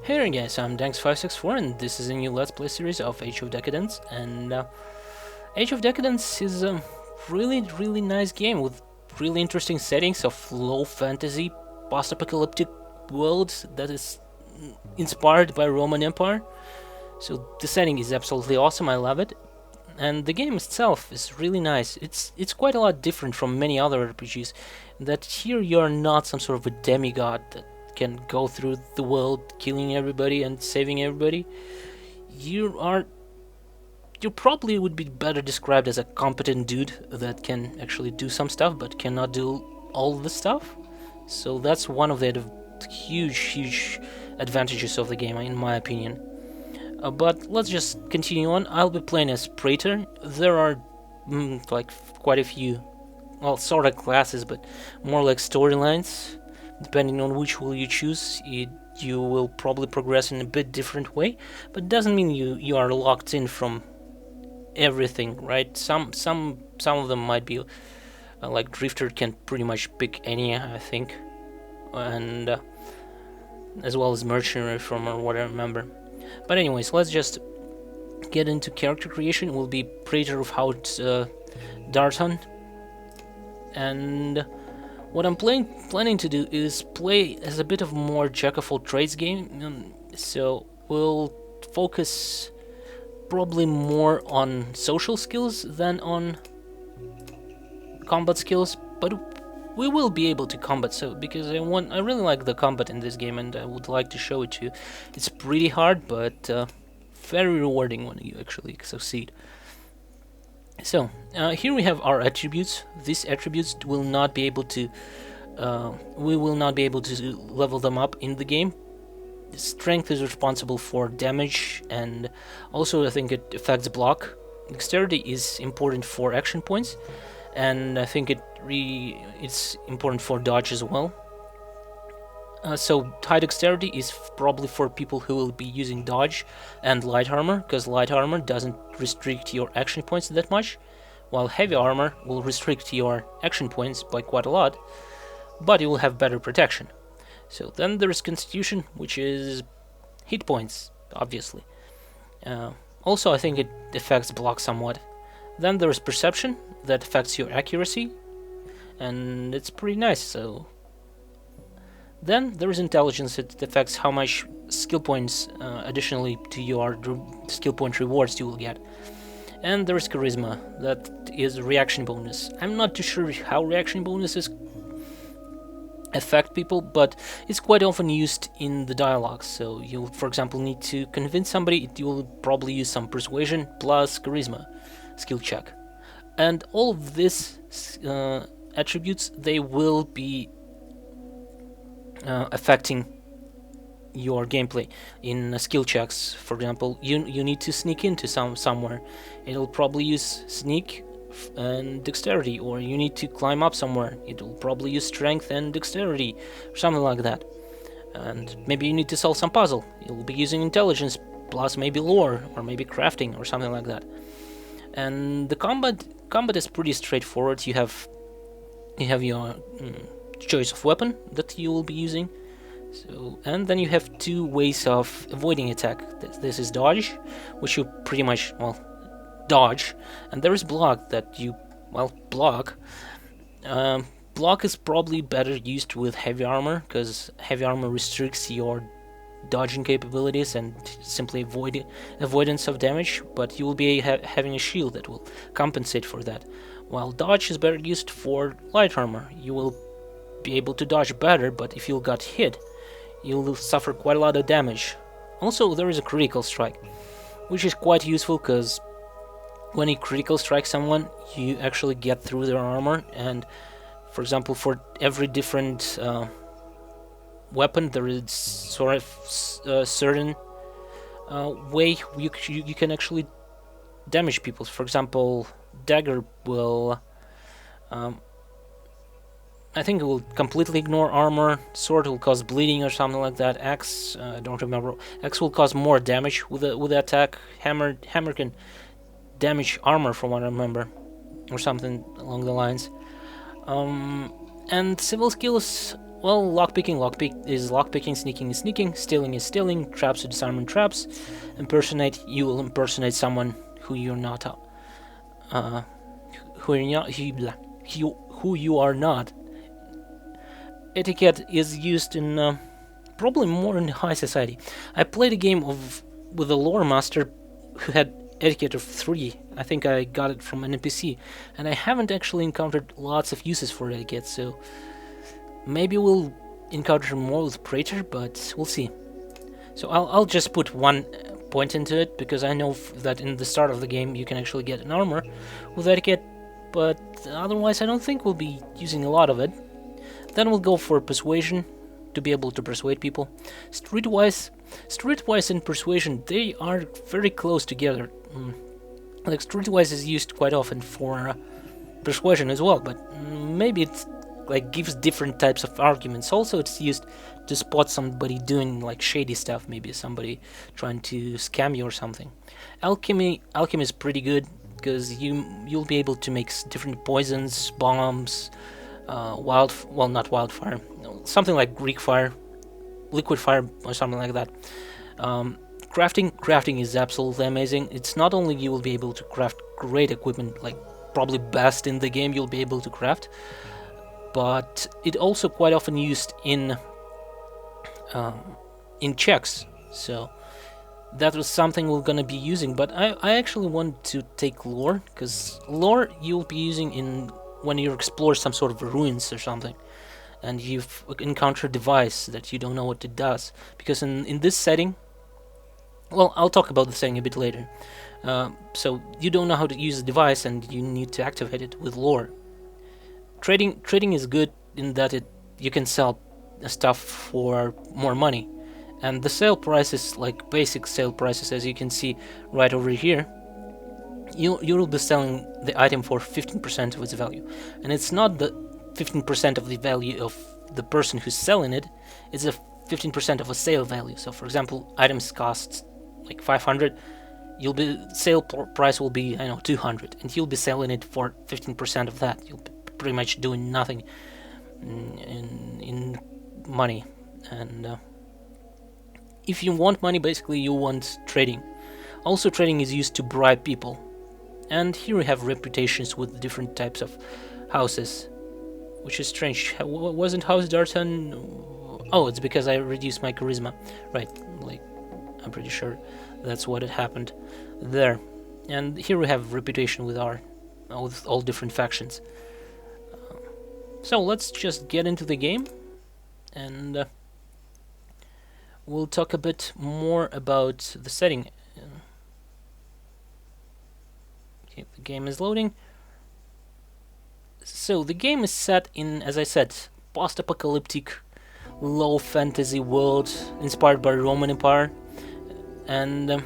Hey there guys, I'm Danks564 and this is a new Let's Play series of Age of Decadence, and Age of Decadence is a really nice game with really interesting settings of low fantasy, post-apocalyptic world that is inspired by Roman Empire. So the setting is absolutely awesome, I love it. And the game itself is really nice. It's quite a lot different from many other RPGs, that here you're not some sort of a demigod that can go through the world killing everybody and saving everybody. You probably would be better described as a competent dude that can actually do some stuff but cannot do all the stuff. So that's one of the huge advantages of the game, in my opinion. But let's just continue on. I'll be playing as Praetor. There are like quite a few, well, sort of classes, but more like storylines. Depending on which will you choose, you will probably progress in a bit different way. But it doesn't mean you are locked in from everything, right? Some of them might be like Drifter can pretty much pick any, I think, and as well as Mercenary from what I remember. But anyways, let's just get into character creation. It will be Praetor of Hout Darton, and what I'm planning to do is play as a bit of more jack of all trades game. So we'll focus probably more on social skills than on combat skills, but we will be able to combat, so because I really like the combat in this game and I would like to show it to you. It's pretty hard, but very rewarding when you actually succeed. So here we have our attributes. These attributes will not be able to we will not be able to level them up in the game. Strength is responsible for damage, and also I think it affects block. Dexterity is important for action points, and I think it's important for dodge as well. So high dexterity is probably for people who will be using dodge and light armor, because light armor doesn't restrict your action points that much, while heavy armor will restrict your action points by quite a lot, but you will have better protection. So then there is constitution, which is hit points, obviously. Also I think it affects block somewhat. Then there is perception, that affects your accuracy, and it's pretty nice. So then there is intelligence. It affects how much skill points additionally to your skill point rewards you will get. And there is charisma, that is reaction bonus. I'm not too sure how reaction bonuses affect people, but it's quite often used in the dialogues. So you'll, for example, need to convince somebody, you will probably use some persuasion plus charisma skill check. And all of these attributes, they will be affecting your gameplay in skill checks. For example, you need to sneak into somewhere, it'll probably use sneak and dexterity, or you need to climb up somewhere, it'll probably use strength and dexterity, or something like that. And maybe you need to solve some puzzle, you'll be using intelligence plus maybe lore or maybe crafting or something like that. And the combat is pretty straightforward. You have your choice of weapon that you will be using. So, and then you have two ways of avoiding attack. This is dodge, which you pretty much, well, dodge, and there is block, that you, well, block. Block is probably better used with heavy armor, because heavy armor restricts your dodging capabilities and simply avoidance of damage, but you will be having a shield that will compensate for that. While dodge is better used for light armor. You will be able to dodge better, but if you got hit, you will suffer quite a lot of damage. Also, there is a critical strike, which is quite useful, because when you critical strike someone, you actually get through their armor, and for example, for every different weapon, there is sort of a certain way you can actually damage people. For example, dagger will I think it will completely ignore armor. Sword will cause bleeding or something like that. Axe, I don't remember. Axe will cause more damage with the attack. Hammer can damage armor, from what I remember, or something along the lines. And civil skills Well, lockpick is lockpicking, sneaking is sneaking, stealing is stealing, traps are disarming traps, impersonate, you will impersonate someone who you're not, who you're not, who you are not. Etiquette is used in probably more in high society. I played a game with a lore master who had etiquette of 3. I think I got it from an NPC, and I haven't actually encountered lots of uses for etiquette, so maybe we'll encounter more with Praetor, but we'll see. So I'll just put 1 point into it, because I know that in the start of the game you can actually get an armor with etiquette, but otherwise I don't think we'll be using a lot of it. Then we'll go for Persuasion, to be able to persuade people. Streetwise and Persuasion, they are very close together. Like, Streetwise is used quite often for Persuasion as well, but maybe it's like gives different types of arguments. Also, it's used to spot somebody doing like shady stuff, maybe somebody trying to scam you or something. Alchemy is pretty good, because you'll be able to make different poisons, bombs, not wildfire, something like Greek fire, liquid fire, or something like that. Crafting is absolutely amazing. It's not only you will be able to craft great equipment, like probably best in the game you'll be able to craft, but it also quite often used in checks. So that was something we're gonna be using. But I actually want to take lore, because lore you'll be using when you explore some sort of ruins or something, and you've encountered a device that you don't know what it does. Because in this setting, well, I'll talk about the setting a bit later. So you don't know how to use the device, and you need to activate it with lore. Trading is good in that you can sell stuff for more money, and the sale prices, like basic sale prices, as you can see right over here, you will be selling the item for 15% of its value, and it's not the 15% of the value of the person who's selling it; it's a 15% of a sale value. So, for example, items cost like 500. Sale price will be 200, and you'll be selling it for 15% of that. You'll be pretty much doing nothing in money. And if you want money, basically you want trading. Also, trading is used to bribe people. And here we have reputations with different types of houses, which is strange. Wasn't House Dartan? Oh, it's because I reduced my charisma, right? Like, I'm pretty sure that's what had happened there. And here we have reputation with all different factions. So let's just get into the game, and we'll talk a bit more about the setting. Okay, the game is loading. So the game is set in, as I said, post-apocalyptic, low fantasy world inspired by Roman Empire. And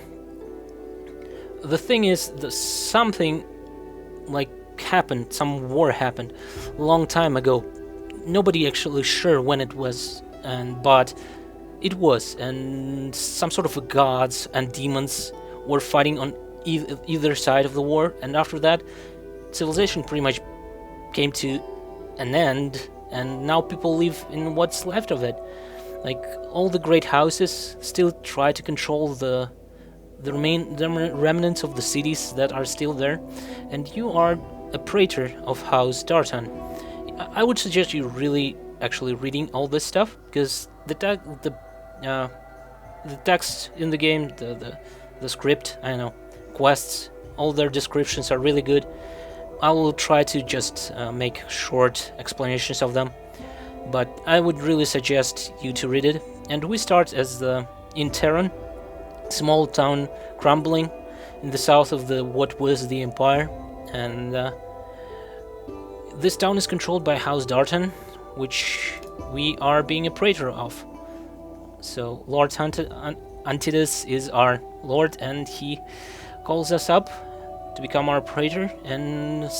the thing is, something like happened, some war happened a long time ago. Nobody actually sure when it was, but it was, and some sort of gods and demons were fighting on either side of the war, and after that, civilization pretty much came to an end, and now people live in what's left of it. Like, all the great houses still try to control the remnants of the cities that are still there, and you are a Praetor of House Dartan. I would suggest you really actually reading all this stuff, because the text in the game, the script, quests, all their descriptions are really good. I will try to just make short explanations of them, but I would really suggest you to read it. And we start in Teron, small town crumbling in the south of what was the Empire, and this town is controlled by House Dartan, which we are being a Praetor of. So Lord Antidus is our lord, and he calls us up to become our Praetor and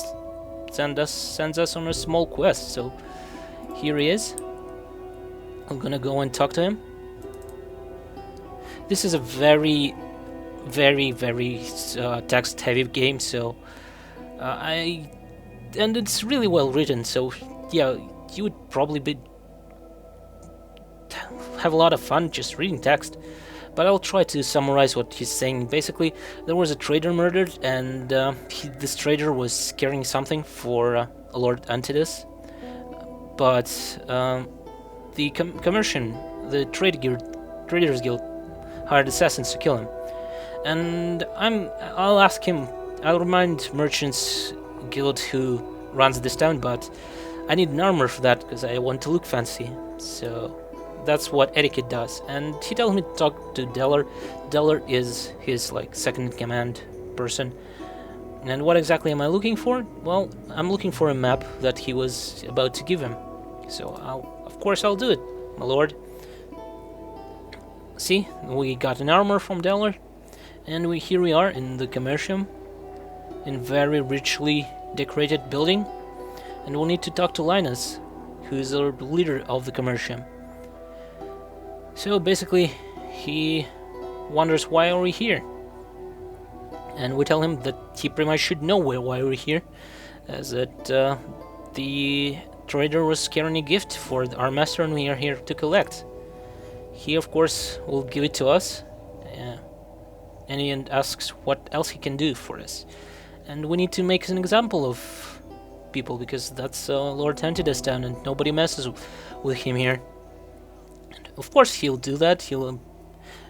sends us on a small quest. So here he is. I'm gonna go and talk to him. This is a very, very, very text-heavy game, so and it's really well written. So yeah, you would probably be have a lot of fun just reading text, but I'll try to summarize what he's saying. Basically, there was a trader murdered, and this trader was carrying something for Lord Antidus, but the the Traders Guild hired assassins to kill him. And I'll remind Merchants Guild who runs this town, but I need an armor for that because I want to look fancy. So that's what etiquette does. And he tells me to talk to Deller. Deller is his second in command person. And what exactly am I looking for? Well, I'm looking for a map that he was about to give him. So of course I'll do it, my lord. See, we got an armor from Deller, and here we are in the Commercium, in very richly decorated building, and we'll need to talk to Linus, who is our leader of the Commercium. So basically, he wonders why are we here, and we tell him that he pretty much should know why we're here, as that the trader was carrying a gift for our master, and we are here to collect. He, of course, will give it to us, and he asks what else he can do for us. And we need to make an example of people, because that's Lord Antidus town, and nobody messes with him here. And of course, he'll do that. He'll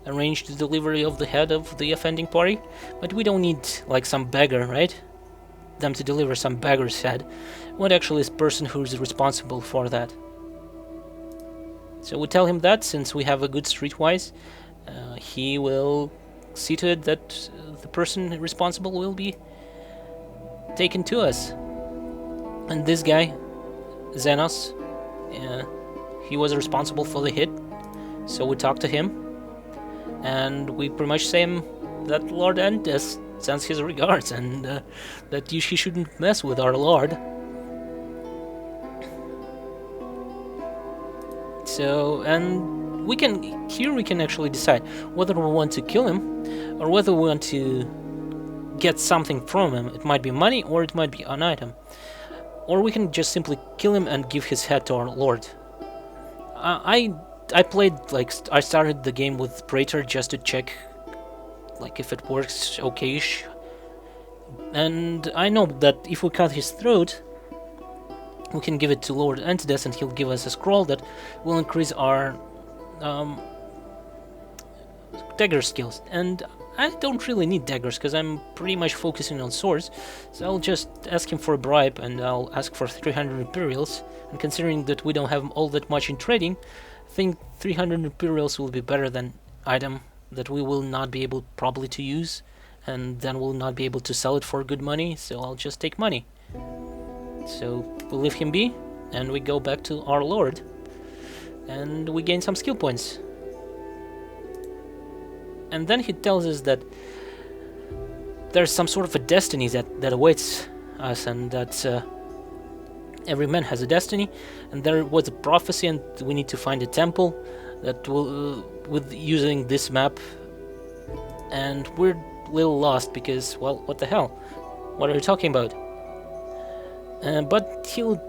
arrange the delivery of the head of the offending party, but we don't need some beggar, right? Them to deliver some beggar's head. What actually is the person who's responsible for that? So we tell him that since we have a good streetwise, he will see to it that the person responsible will be taken to us. And this guy, Xenos, he was responsible for the hit, so we talk to him, and we pretty much say him that Lord Antidus sends his regards, and that he shouldn't mess with our lord. So, and we can actually decide whether we want to kill him or whether we want to get something from him. It might be money or it might be an item. Or we can just simply kill him and give his head to our lord. I played, I started the game with Praetor just to check if it works okay-ish. And I know that if we cut his throat, we can give it to Lord Antidus, and he'll give us a scroll that will increase our dagger skills. And I don't really need daggers because I'm pretty much focusing on swords, so I'll just ask him for a bribe, and I'll ask for 300 Imperials. And considering that we don't have all that much in trading, I think 300 Imperials will be better than item that we will not be able probably to use, and then we'll not be able to sell it for good money, so I'll just take money. So we leave him be, and we go back to our lord, and we gain some skill points. And then he tells us that there's some sort of a destiny that awaits us, and that every man has a destiny, and there was a prophecy, and we need to find a temple that will, with using this map, and we're a little lost because, well, what the hell? What are you talking about? But he'll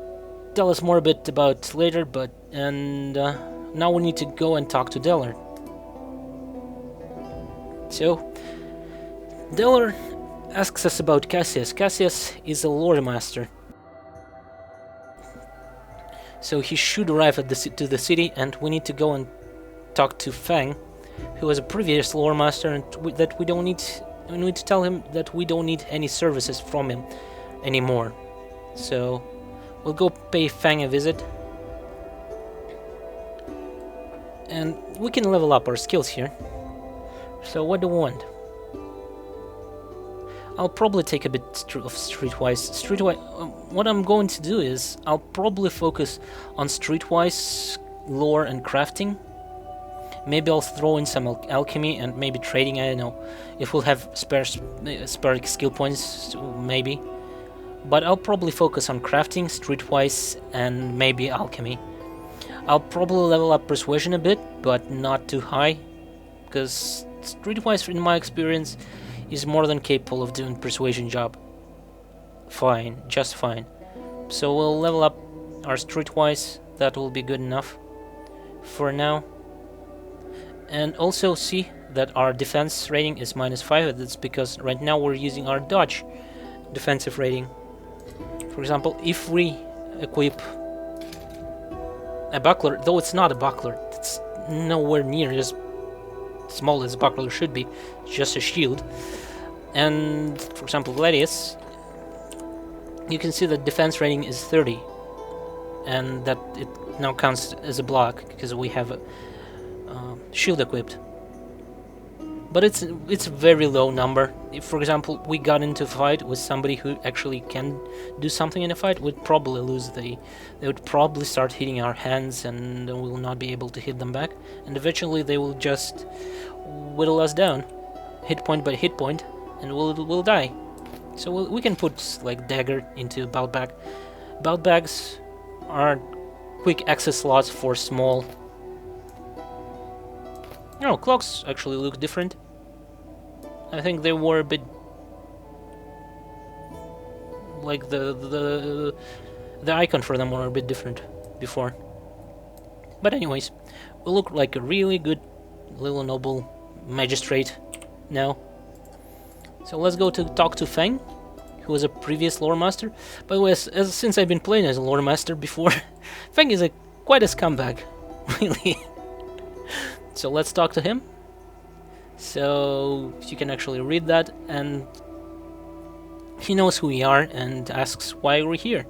tell us more a bit about later, now we need to go and talk to Deller. So, Deller asks us about Cassius. Cassius is a lore master. So he should arrive at to the city, and we need to go and talk to Fang, who was a previous lore master, and we need to tell him that we don't need any services from him anymore. So we'll go pay Fang a visit, and we can level up our skills here. So what do we want? I'll probably take a bit of streetwise. What I'm going to do is I'll probably focus on streetwise lore and crafting. Maybe I'll throw in some alchemy and maybe trading. I don't know if we'll have spare skill points, maybe. But I'll probably focus on crafting, streetwise, and maybe alchemy. I'll probably level up persuasion a bit, but not too high, because streetwise, in my experience, is more than capable of doing persuasion job. Fine, just fine. So we'll level up our streetwise. That will be good enough for now. And also see that our defense rating is -5. That's because right now we're using our dodge defensive rating. For example, if we equip a buckler, though it's not a buckler, it's nowhere near as small as a buckler should be, just a shield. And for example, Gladius, you can see that defense rating is 30, and that it now counts as a block because we have a shield equipped. But it's a very low number. If, for example, we got into a fight with somebody who actually can do something in a fight, we'd probably lose. They would probably start hitting our hands, and we will not be able to hit them back. And eventually, they will just whittle us down, hit point by hit point, and we'll die. So we can put like dagger into bout bag. Bout bags are quick access slots for small. No, clocks actually look different. I think they were a bit like the icon for them were a bit different before. But anyways, we look like a really good little noble magistrate now. So let's go to talk to Feng, who was a previous lore master. By the way, since I've been playing as a lore master before, Feng is quite a scumbag, really. So let's talk to him. So you can actually read that, and he knows who we are and asks why we're here.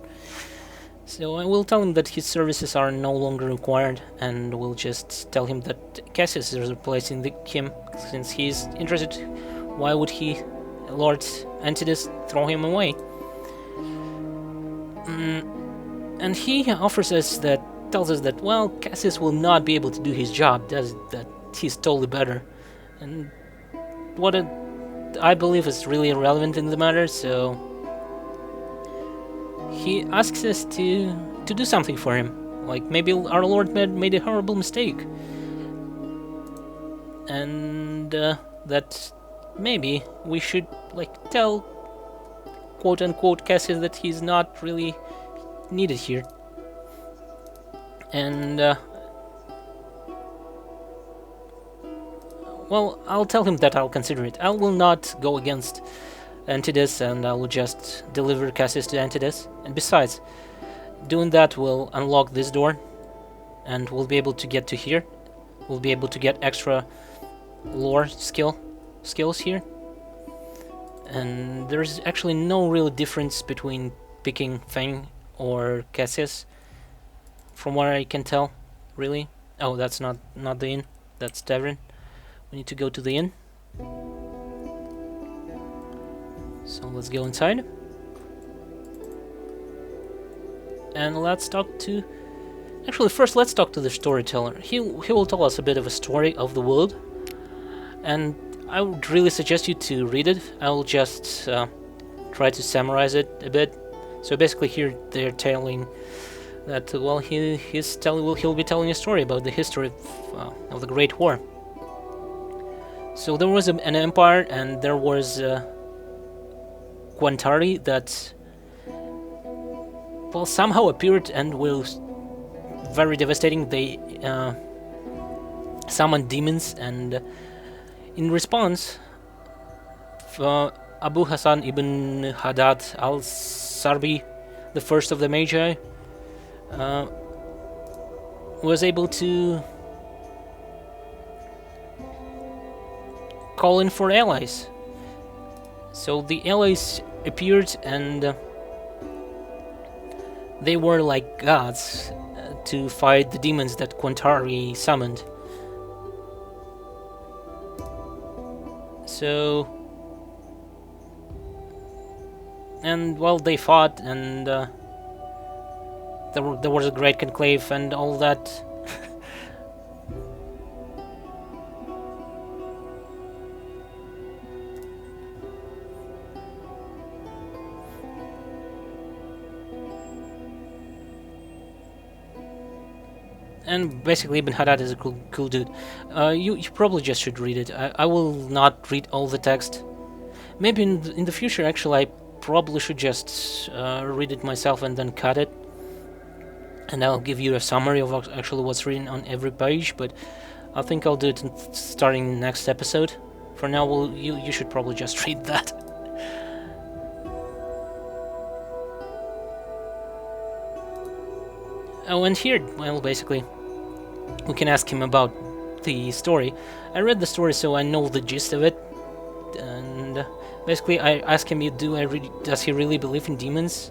So I will tell him that his services are no longer required, and we'll just tell him that Cassius is replacing him since he's interested. Why would he, Lord Antidus, throw him away? And he offers us that, tells us that, well, Cassius will not be able to do his job, that he's totally better. And what I believe is really irrelevant in the matter, so he asks us to do something for him. Like, maybe our Lord made a horrible mistake. And that maybe we should, like, tell, quote-unquote, Cassius that he's not really needed here. And, well, I'll tell him that I'll consider it. I will not go against Antidus, and I will just deliver Cassius to Antidus. And besides, doing that will unlock this door, and we'll be able to get to here. We'll be able to get extra lore skills here. And there's actually no real difference between picking Feng or Cassius, from what I can tell, really. Oh, that's not the inn, that's Teron. We need to go to the inn. So let's go inside. And let's talk to... Actually, first let's talk to the storyteller. He will tell us a bit of a story of the world. And I would really suggest you to read it. I will just try to summarize it a bit. So basically here they're telling that, well, he'll be telling a story about the history of the Great War. So there was an empire, and there was Quantari that, well, somehow appeared and was very devastating. They summoned demons, and in response, Abu Hassan ibn Haddad al-Sarbi, the first of the Magi, was able to call in for allies. So the allies appeared, and they were like gods to fight the demons that Quantari summoned. So, and well, they fought, and there was a great conclave and all that. And basically Ibn Haddad is a cool dude. You probably just should read it. I will not read all the text. Maybe in the future, actually, I probably should just read it myself and then cut it. And I'll give you a summary of actually what's written on every page, but I think I'll do it starting next episode. For now, you should probably just read that. Oh, and here, well, basically, we can ask him about the story. I read the story, so I know the gist of it. And basically, I ask him, does he really believe in demons?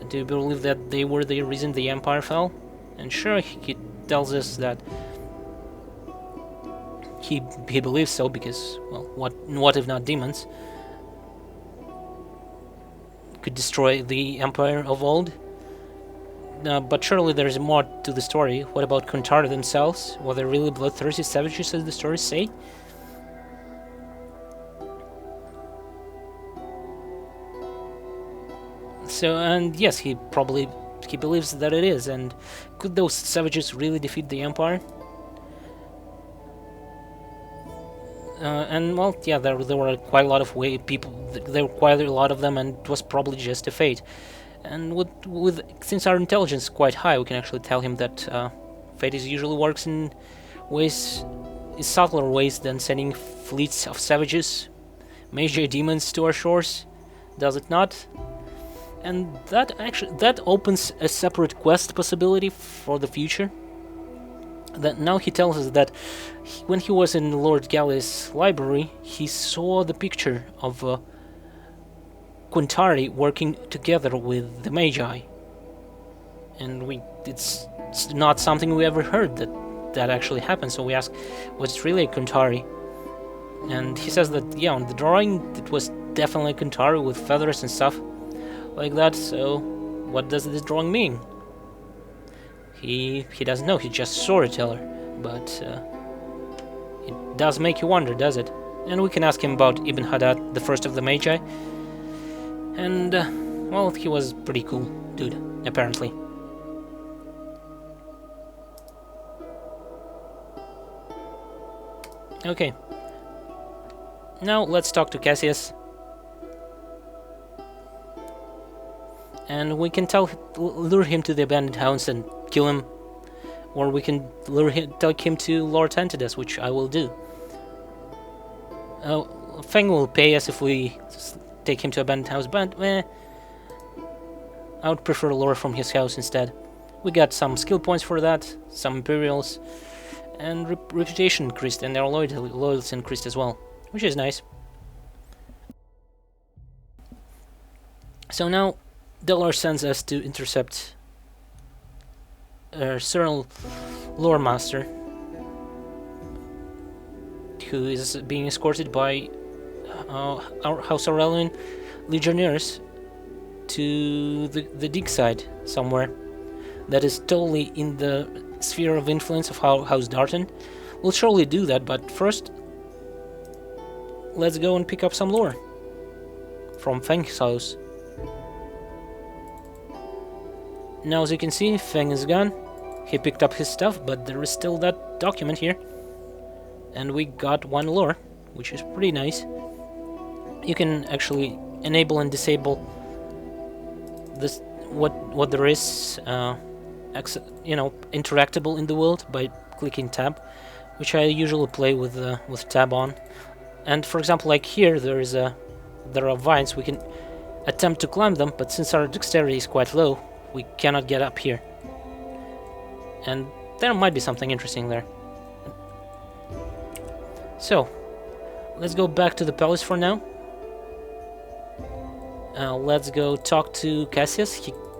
Do you believe that they were the reason the Empire fell? And sure, he tells us that he believes so, because, well, what if not demons could destroy the Empire of old? But surely there is more to the story. What about Kuntari themselves? Were they really bloodthirsty savages, as the stories say? So, and yes, he believes that it is. And could those savages really defeat the Empire? And well, yeah, there were quite a lot of people. There were quite a lot of them, and it was probably just a fate. And since our intelligence is quite high, we can actually tell him that fate usually works in subtler ways than sending fleets of savages, major demons to our shores. Does it not? And that opens a separate quest possibility for the future. That now he tells us that when he was in Lord Galli's library, he saw the picture of Kuntari working together with the Magi, and it's not something we ever heard that actually happened. So we ask, was it really a Kuntari? And he says that yeah, on the drawing it was definitely a Kuntari with feathers and stuff like that. So what does this drawing mean? He doesn't know. He's just a storyteller, but it does make you wonder, does it? And we can ask him about Ibn Haddad, the first of the Magi. And, well, he was pretty cool dude, apparently. Okay. Now, let's talk to Cassius. And we can lure him to the abandoned house and kill him. Or we can take him to Lord Antidus, which I will do. Feng will pay us if we take him to abandoned house, but I would prefer lore from his house instead. We got some skill points for that, some Imperials, and reputation increased, and their loyalty increased as well, which is nice. So now, Delor sends us to intercept Cyril Lore Master, who is being escorted by our House Aurelian legionnaires to the dig side somewhere that is totally in the sphere of influence of House Darton. We'll surely do that, but first let's go and pick up some lore from Feng's house. Now, as you can see, Feng is gone. He picked up his stuff, but there is still that document here, and we got one lore, which is pretty nice. You can actually enable and disable this what there is interactable in the world by clicking tab, which I usually play with tab on. And for example, like here, there are vines. We can attempt to climb them, but since our dexterity is quite low, we cannot get up here. And there might be something interesting there. So, let's go back to the palace for now. Let's go talk to Cassius.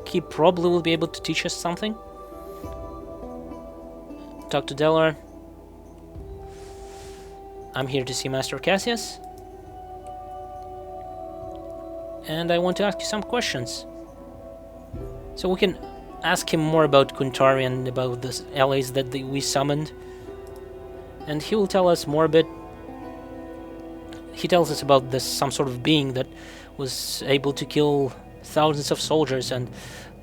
He probably will be able to teach us something. Talk to Delor. I'm here to see Master Cassius. And I want to ask you some questions. So we can ask him more about Kuntari and about the allies that we summoned. And he will tell us more a bit. He tells us about some sort of being that was able to kill thousands of soldiers, and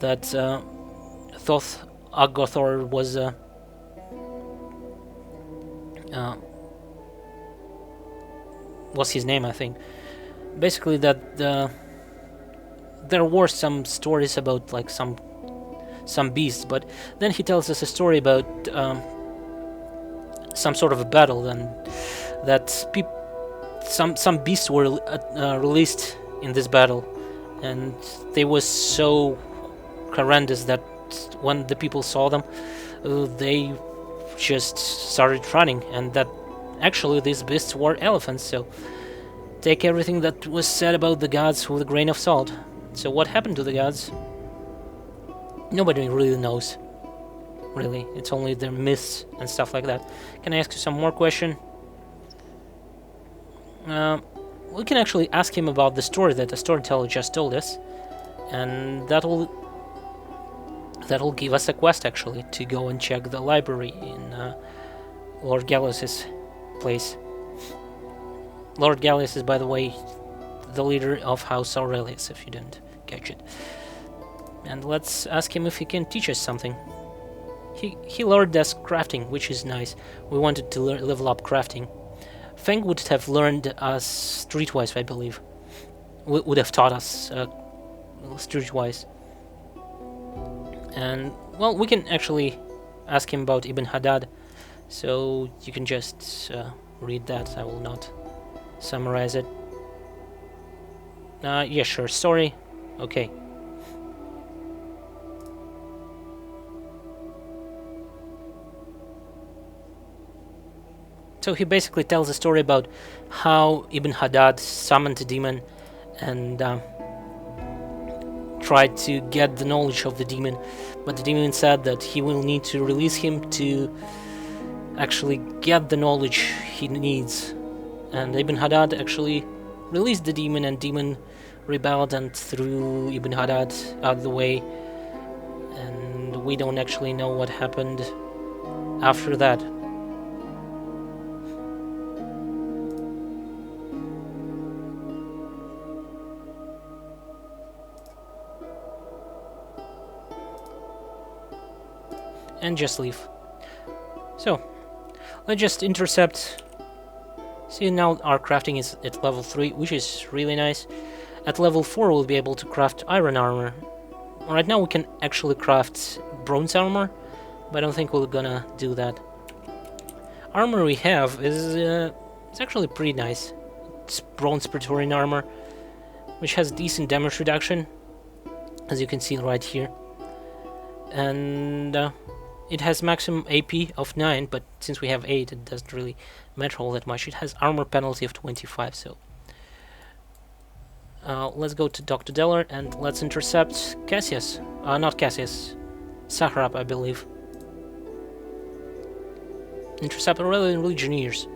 that Thoth Agothor was what's his name, I think. Basically, that there were some stories about like some beasts, but then he tells us a story about some sort of a battle, and that some beasts were released in this battle, and they were so horrendous that when the people saw them, they just started running, and that actually these beasts were elephants. So take everything that was said about the gods with a grain of salt. So what happened to the gods? Nobody really knows. Really, it's only their myths and stuff like that. Can I ask you some more question? We can actually ask him about the story that the storyteller just told us, and that'll give us a quest actually to go and check the library in Lord Gallus's place. Lord Gallus is, by the way, the leader of House Aurelius, if you didn't catch it. And let's ask him if he can teach us something. He learned us crafting, which is nice. We wanted to level up crafting. Feng would have learned us streetwise, I believe. Would have taught us streetwise. And, well, we can actually ask him about Ibn Haddad. So you can just read that. I will not summarize it. Yeah, sure. Story. Okay. So he basically tells a story about how Ibn Haddad summoned a demon and tried to get the knowledge of the demon, but the demon said that he will need to release him to actually get the knowledge he needs. And Ibn Haddad actually released the demon, and demon rebelled and threw Ibn Haddad out of the way, and we don't actually know what happened after that. And just leave. So, let's just intercept. See, now our crafting is at level 3, which is really nice. At level 4 we'll be able to craft iron armor. Right now we can actually craft bronze armor, but I don't think we're gonna do that. Armor we have is it's actually pretty nice. It's bronze Praetorian armor, which has decent damage reduction, as you can see right here. And it has maximum AP of 9, but since we have 8, it doesn't really matter all that much. It has armor penalty of 25, so... let's go to Dr. Deller and let's intercept Cassius. Not Cassius. Sahrab, I believe. Intercept Aurelian Legionnaires.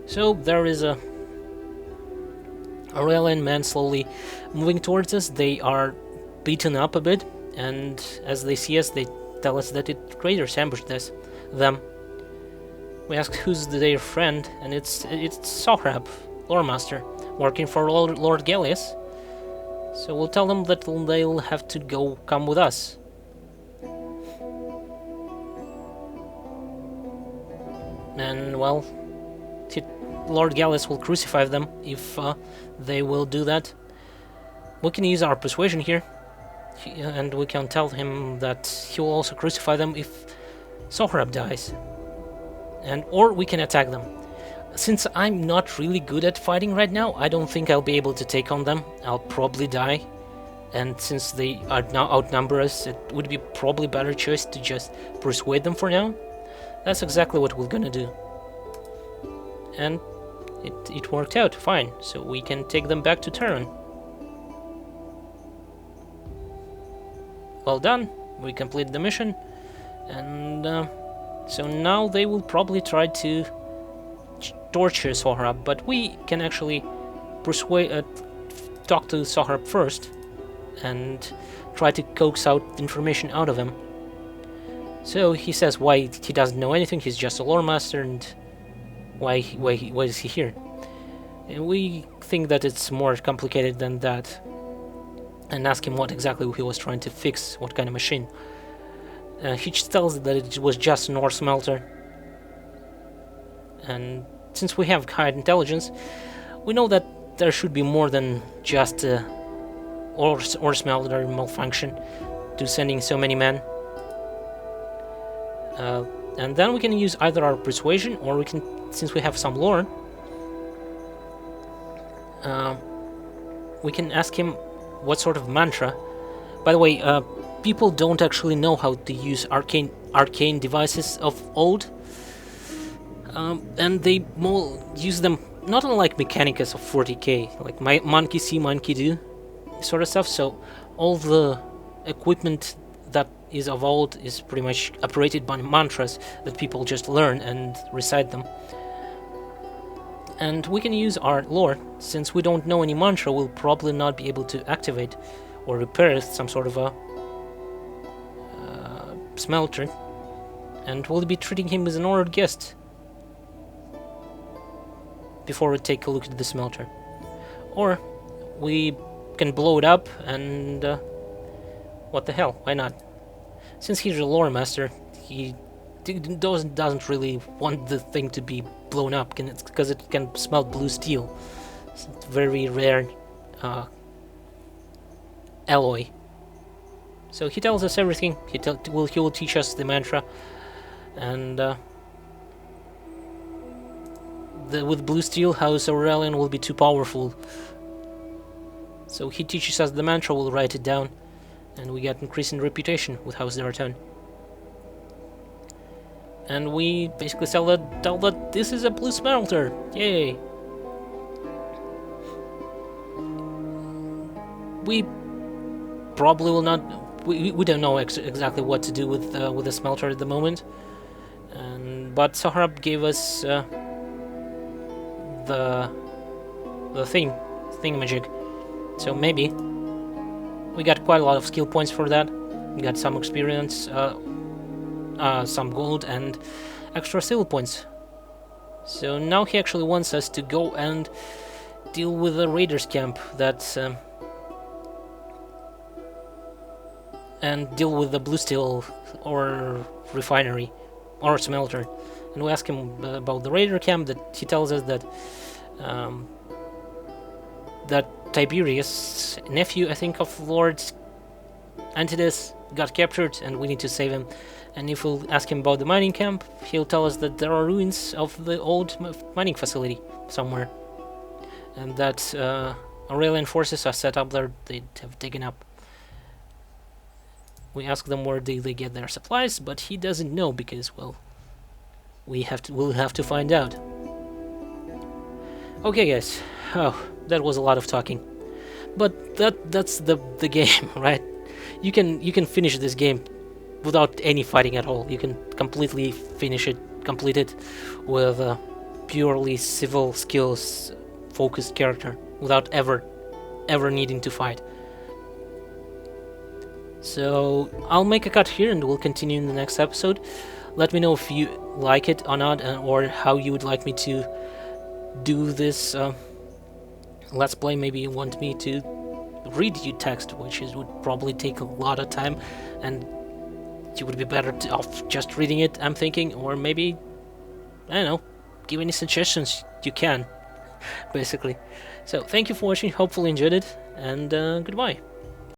So, there is a Aurelian man slowly moving towards us. They are beaten up a bit, and as they see us, they tell us that traitors ambushed them. We ask who's their friend, and it's Sahrab, Loremaster, working for Lord Gallius. So we'll tell them that they'll have to come with us. And, well, Lord Gallius will crucify them if they will do that. We can use our persuasion here, and we can tell him that he will also crucify them if Sahrab dies. Or we can attack them. Since I'm not really good at fighting right now, I don't think I'll be able to take on them. I'll probably die. And since they are now outnumber us, it would be probably better choice to just persuade them for now. That's exactly what we're gonna do. And it worked out fine, so we can take them back to Teron. Well done, we completed the mission, and so now they will probably try to torture Sahrab, but we can actually talk to Sahrab first and try to coax out information out of him. So he says why he doesn't know anything, he's just a lore master, and why is he here? And we think that it's more complicated than that, and ask him what exactly he was trying to fix, what kind of machine. He just tells that it was just an ore smelter, and since we have high intelligence, we know that there should be more than just ore smelter malfunction to sending so many men. And then we can use either our Persuasion, or we can, since we have some lore, we can ask him what sort of mantra. By the way, people don't actually know how to use arcane devices of old, and they more use them not unlike Mechanicus of 40k, like my monkey see, monkey do, sort of stuff. So all the equipment that is of old is pretty much operated by mantras that people just learn and recite them. And we can use our lore. Since we don't know any mantra, we'll probably not be able to activate or repair some sort of a smelter, and we'll be treating him as an honored guest before we take a look at the smelter. Or we can blow it up and what the hell, why not? Since he's a lore master, he doesn't really want the thing to be blown up, because it can smell blue steel. It's a very rare alloy. So he tells us everything. He will teach us the mantra, and with blue steel, House Aurelian will be too powerful. So he teaches us the mantra, we'll write it down, and we get increasing reputation with House Daraton. And we basically tell that this is a blue smelter. Yay! We probably will not. We don't know exactly what to do with the smelter at the moment. But Sohrab gave us the thingamajig. So maybe we got quite a lot of skill points for that. We got some experience, some gold, and extra skill points. So now he actually wants us to go and deal with the raiders camp and deal with the blue steel or refinery or smelter. And we ask him about the raider camp. That he tells us that that Tiberius, nephew I think of Lord Antides, got captured and we need to save him. And if we'll ask him about the mining camp, he'll tell us that there are ruins of the old mining facility somewhere, and that Aurelian forces are set up there. They have taken up. We ask them where they get their supplies, but he doesn't know because, well, we'll have to find out. Okay, guys. Oh, that was a lot of talking, but that's the game, right? You can finish this game without any fighting at all. You can completely complete it with a purely civil skills focused character without ever needing to fight. So I'll make a cut here and we'll continue in the next episode. Let me know if you like it or not, or how you would like me to do this let's play. Maybe you want me to read you text, which would probably take a lot of time, and you would be better off just reading it, I'm thinking. Or maybe, I don't know, give any suggestions you can, basically. So thank you for watching, hopefully enjoyed it, and goodbye.